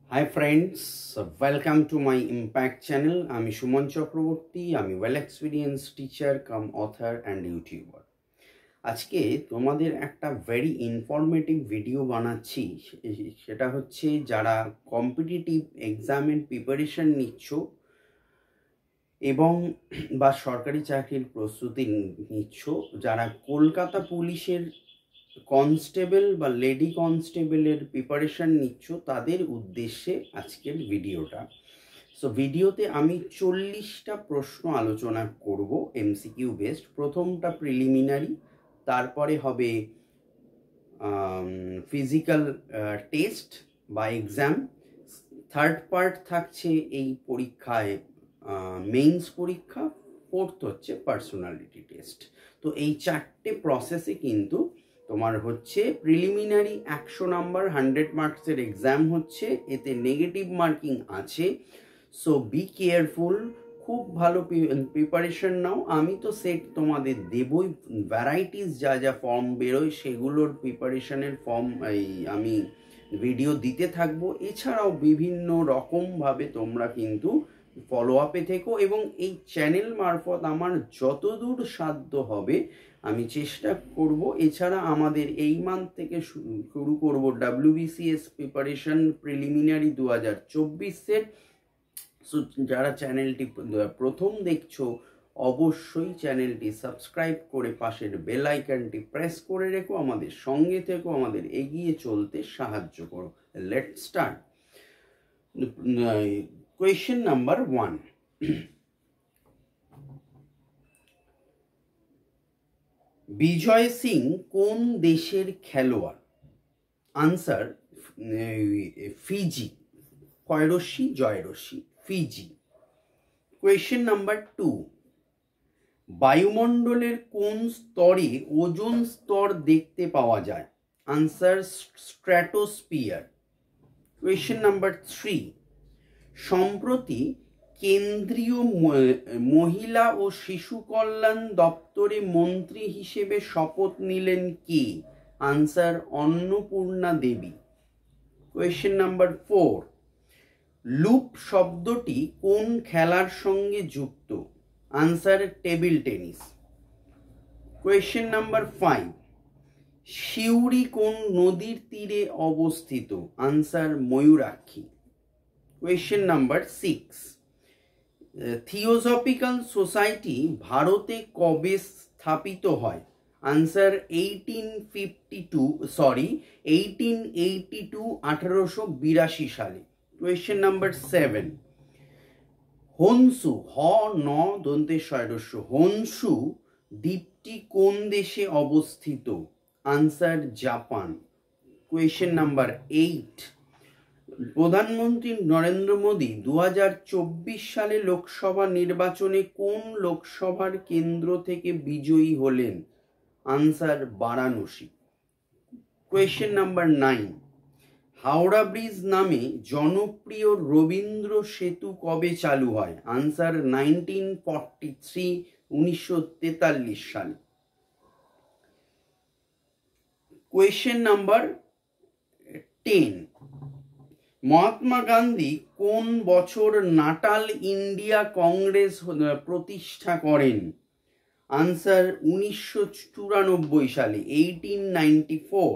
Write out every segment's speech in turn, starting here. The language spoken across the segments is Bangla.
Hi friends, welcome to my impact channel. আমি সুমন চক্রবর্তী, আমি well experience teacher cum author and YouTuber. আজকে তোমাদের একটা ভেরি ইনফরমেটিভ ভিডিও বানাচ্ছি। সেটা হচ্ছে যারা কম্পিটিটিভ এক্সামের প্রিপারেশন নিচ্ছ এবং বা সরকারি চাকরির প্রস্তুতি নিচ্ছ, যারা কলকাতা পুলিশের কনস্টেবল বা লেডি কনস্টেবলের প্রিপারেশন নিচ্ছ, তাদের উদ্দেশ্যে আজকের ভিডিওটা। সো ভিডিওতে আমি 40টা প্রশ্ন আলোচনা করব এমসিকিউ বেসড। প্রথমটা প্রিলিমিনারি, তারপরে হবে ফিজিক্যাল টেস্ট বা এক্সাম, থার্ড পার্ট থাকছে এই পরীক্ষায় মেইনস পরীক্ষা, ফোর্থ হচ্ছে পার্সোনালিটি টেস্ট। তো এই চারটে প্রসেসে কিন্তু তোমার হচ্ছে প্রিলিমিনারি 100 নাম্বার 100 মার্কসের এক্সাম হচ্ছে, এতে নেগেটিভ মার্কিং আছে। সো বি কেয়ারফুল, খুব ভালো প্রিপারেশন নাও। আমি তো সেট তোমাদের দেবই, ভ্যারাইটিস যা যা ফর্ম বেরোয় সেগুলোর প্রিপারেশনের ফর্ম আমি ভিডিও দিতে থাকবো। এছাড়াও বিভিন্ন রকমভাবে তোমরা কিন্তু ফলো আপে থেকো এবং এই চ্যানেল মারফত আমার যতদূর সাধ্য হবে আমি চেষ্টা করব। এছাড়া আমাদের এই মান্থ থেকে শুরু করব WBCS প্রিপারেশন প্রিলিমিনারি 2024-এর। সো যারা চ্যানেলটি প্রথম দেখছো অবশ্যই চ্যানেলটি সাবস্ক্রাইব করে পাশের বেল আইকনটি প্রেস করে রেখো, আমাদের সঙ্গে থেকো, আমাদের এগিয়ে চলতে সাহায্য করো। Let's start. Question number 1, Vijay Singh কোন দেশের খেলোয়াড়? Answer Fiji. ক্ষয়রশ্মি জয়রশ্মি, ফিজি। কোয়েশ্চেন নাম্বার 2, বায়ুমণ্ডলের কোন স্তরে ওজোন স্তর দেখতে পাওয়া যায়? Answer stratosphere. কোয়েশ্চেন নাম্বার 3, সম্প্রতি কেন্দ্রীয় মহিলা ও শিশু কল্যাণ দপ্তরে মন্ত্রী হিসেবে শপথ নিলেন কে? আনসার অন্নপূর্ণা দেবী। কোয়েশ্চেন নাম্বার 4, লুপ শব্দটি কোন খেলার সঙ্গে যুক্ত? Answer table tennis. Question number 5, Suri কোন নদীর তীরে অবস্থিত? Answer Mayurakshi. Question number 6, theosophical society ভারতে কবে স্থাপিত হয়? আনসার 1882 সালে। কোয়েশ্চেন নাম্বার 7, হনসু হনসু দ্বীপটি কোন দেশে অবস্থিত? Answer Japan. কোয়েশ্চেন নাম্বার 8, প্রধানমন্ত্রী নরেন্দ্র মোদী 2024 সালে লোকসভা নির্বাচনে কোন লোকসভার কেন্দ্র থেকে বিজয়ী হলেন? Answer Varanasi. Question number 9, Howrah bridge নামে জনপ্রিয় রবীন্দ্র সেতু কবে চালু হয়? আনসার 1943 সালে। কোয়েশ্চেন নাম্বার 10, মহাত্মা গান্ধী কোন বছর নাটাল ইন্ডিয়া কংগ্রেস প্রতিষ্ঠা করেন? আনসার 1994 সালে, 1894।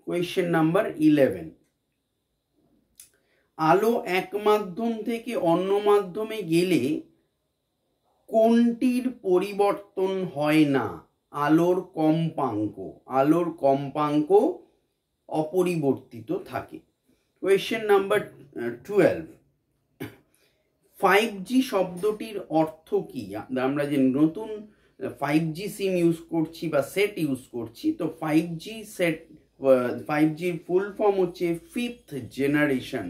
কোয়েশ্চেন নাম্বার 11, আলো এক মাধ্যম থেকে অন্য মাধ্যমে গেলে কোনটির পরিবর্তন হয় না? আলোর কম্পাঙ্ক অপরিবর্তিত থাকে। কোয়েশ্চেন নাম্বার 12, 5G শব্দটির অর্থ কি? আমরা যে নতুন 5G সিম ইউজ করছি বা সেট ইউজ করছি, তো 5Gর ফুল ফর্ম হচ্ছে fifth generation,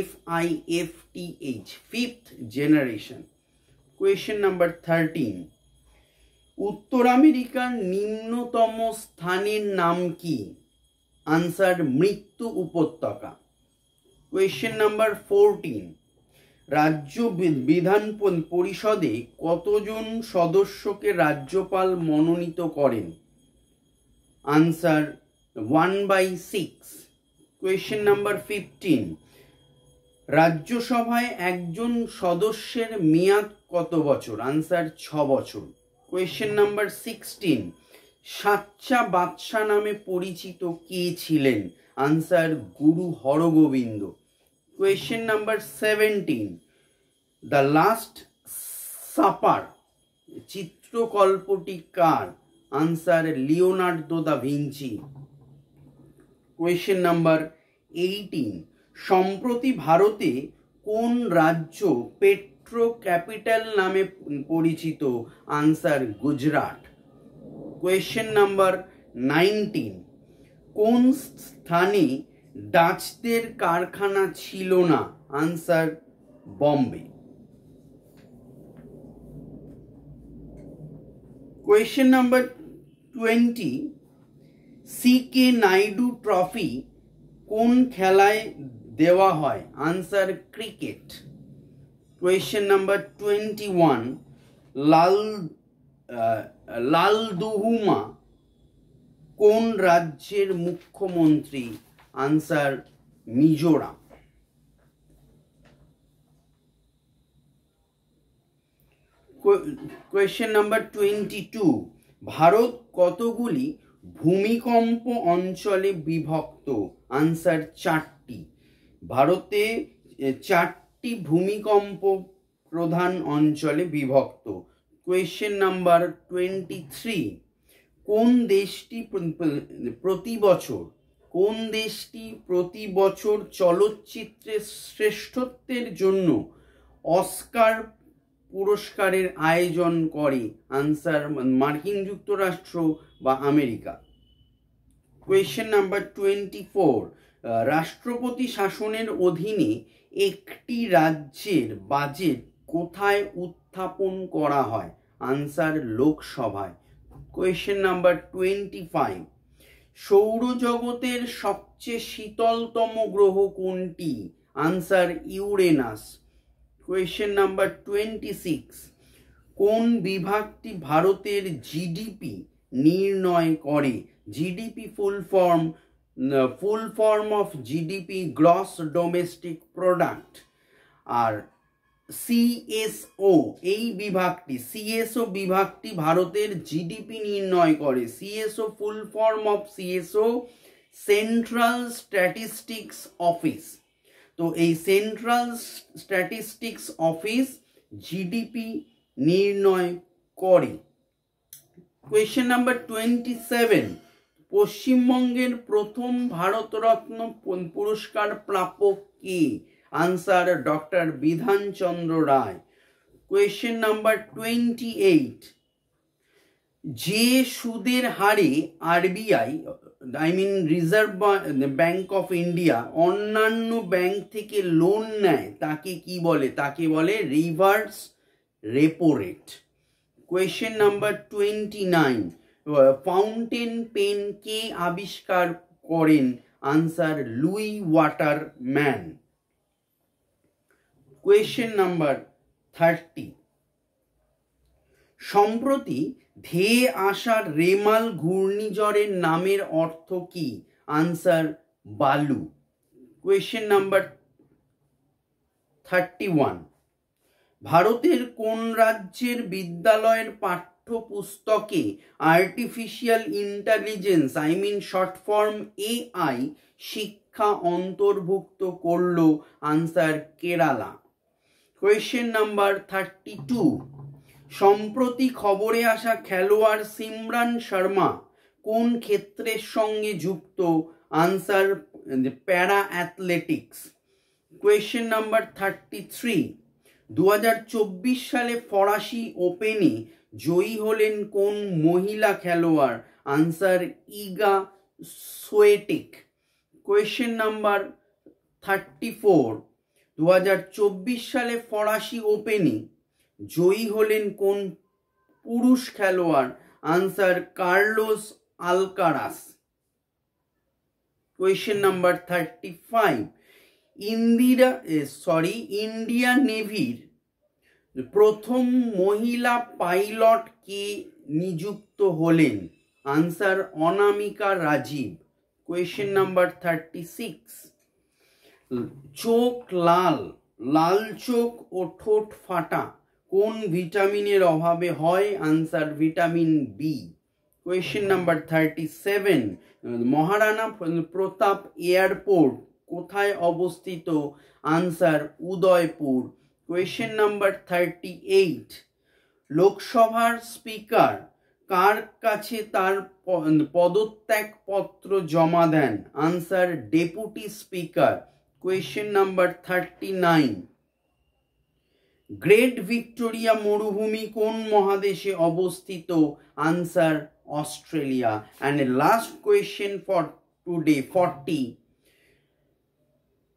FIFTH, fifth generation. Question number 13, উত্তর আমেরিকার নিম্নতম স্থানের নাম কি? আনসার মৃত্যু উপত্যকা। কোয়েশ্চেন নাম্বার 14, রাজ্য বিধান পরিষদে কতজন সদস্যকে রাজ্যপাল মনোনীত করেন? আনসার 1/6। কোয়েশ্চেন নাম্বার 15, রাজ্যসভায় একজন সদস্যের মেয়াদ কত বছর? আনসার 6 বছর। কোয়েশ্চেন নাম্বার 16, সাচ্চা বাদশাহ নামে পরিচিত কে ছিলেন? Answer Guru Hargobind. Question number 17, the last supper চিত্রকল্পটি কার? Answer Leonardo da Vinci. Question number 18, সম্প্রতি ভারতে কোন রাজ্য পেট্রো ক্যাপিটাল নামে পরিচিত? আনসার গুজরাট। কোয়েশ্চেন নাম্বার 19, কোন স্থানে ডাচদের কারখানা ছিল না? Answer Bombay. Question number 20, C K. Naidu trophy কোন খেলায় দেওয়া হয়? Answer cricket. Question number 21, Lalduhoma কোন রাজ্যের মুখ্যমন্ত্রী? Answer Mizoram. Question number 22, Bharat কতগুলি ভূমিকম্প অঞ্চলে বিভক্ত? আনসার 4টি। ভারতে 4টি ভূমিকম্প প্রধান অঞ্চলে বিভক্ত। কোয়েশ্চেন নাম্বার 23, কোন দেশটি প্রতি বছর চলচ্চিত্রের শ্রেষ্ঠত্বের জন্য অস্কার পুরস্কারের আয়োজন করে? আনসার মার্কিন যুক্তরাষ্ট্র বা আমেরিকা। কোয়েশ্চেন নাম্বার 24, রাষ্ট্রপতি শাসনের অধীনে একটি রাজ্যের বাজেট কোথায় উত্থাপন করা হয়? আনসার লোকসভায়। কোয়েশ্চেন নাম্বার 25, সৌরজগতের সবচেয়ে শীতলতম গ্রহ কোনটি? Answer Uranus. কোয়েশ্চেন নাম্বার 26, কোন বিভাগটি ভারতের জিডিপি নির্ণয় করে? GDP full form of GDP gross domestic product. আর সিএসও বিভাগটি ভারতের জিডিপি নির্ণয় করে। CSO full form of CSO central statistics office. তো এই সেন্ট্রাল স্ট্যাটিস্টিক্স অফিস জিডিপি নির্ণয় করে। কোয়েশ্চেন নাম্বার 27, পশ্চিমবঙ্গের প্রথম ভারতরত্ন পুরস্কার প্রাপক কে? Answer doctor Bidhan Chandra Roy. Question number 28, যে সুদের হারে RBI reserve bank of India অন্যান্য ব্যাংক থেকে লোন নেয় তাকে কি বলে? তাকে বলে reverse repo rate. Question number 29, fountain pen কে আবিষ্কার করেন? Answer Louis Waterman. Question number 30, সম্প্রতি ধেয়ে আসা রেমাল ঘূর্ণিঝড়ের নামের অর্থ কি? আনসার বালু। কোয়েশ্চেন নাম্বার 31, ভারতের কোন রাজ্যের বিদ্যালয়ের পাঠ্যপুস্তকে artificial intelligence short form AI শিক্ষা অন্তর্ভুক্ত করলো? আনসার কেরালা। কোয়েশ্চেন নাম্বার 32, সম্প্রতি খবরে আসা খেলোয়াড় সিমরান শর্মা কোন ক্ষেত্রের সঙ্গে যুক্ত? Answer para athletics. Question number 33, 2024 সালে ফরাসি ওপেনে জয়ী হলেন কোন মহিলা খেলোয়াড়? আনসার ইগা সোয়েটেক। কোয়েশ্চেন নাম্বার 34, 2024 সালে ফরাসি ওপেনে জয়ী হলেন কোন পুরুষ খেলোয়াড়? Answer Carlos Alcaraz. Question number 35, Indian নেভির প্রথম মহিলা পাইলট কে নিযুক্ত হলেন? Answer Anamika Rajeev. Question number 36, চোখ লাল, লাল চোখ ও ঠোঁট ফাটা কোন ভিটামিনের অভাবে হয়? Answer vitamin B. Question number 37, Maharana Pratap airport কোথায় অবস্থিত? আনসার উদয়পুর। কোয়েশ্চেন নাম্বার 38, লোকসভার স্পিকার কার কাছে তার পদত্যাগ পত্র জমা দেন? Answer deputy speaker. Question number 39, great Victoria মরুভূমি কোন মহাদেশে অবস্থিত? Answer Australia. And last question for today 40,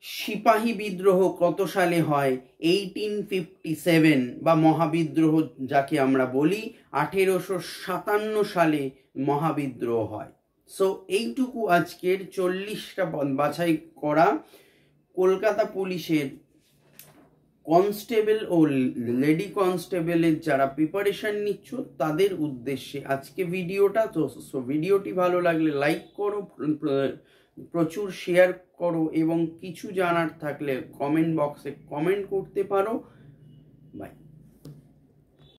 সিপাহী বিদ্রোহ কত সালে হয়? 1857, বা মহাবিদ্রোহ যাকে আমরা বলি 1857 সালে মহাবিদ্রোহ হয়। সো এইটুকু আজকের 40টা বাছাই করা কলকাতা পুলিশের কনস্টেবল ও লেডি কনস্টেবলের যারা প্রিপারেশন নিচ্ছ তাদের উদ্দেশ্যে আজকে ভিডিওটা। তো ভিডিওটি ভালো লাগলে লাইক করো, প্রচুর শেয়ার করো, এবং কিছু জানার থাকলে কমেন্ট বক্সে কমেন্ট করতে পারো। বাই।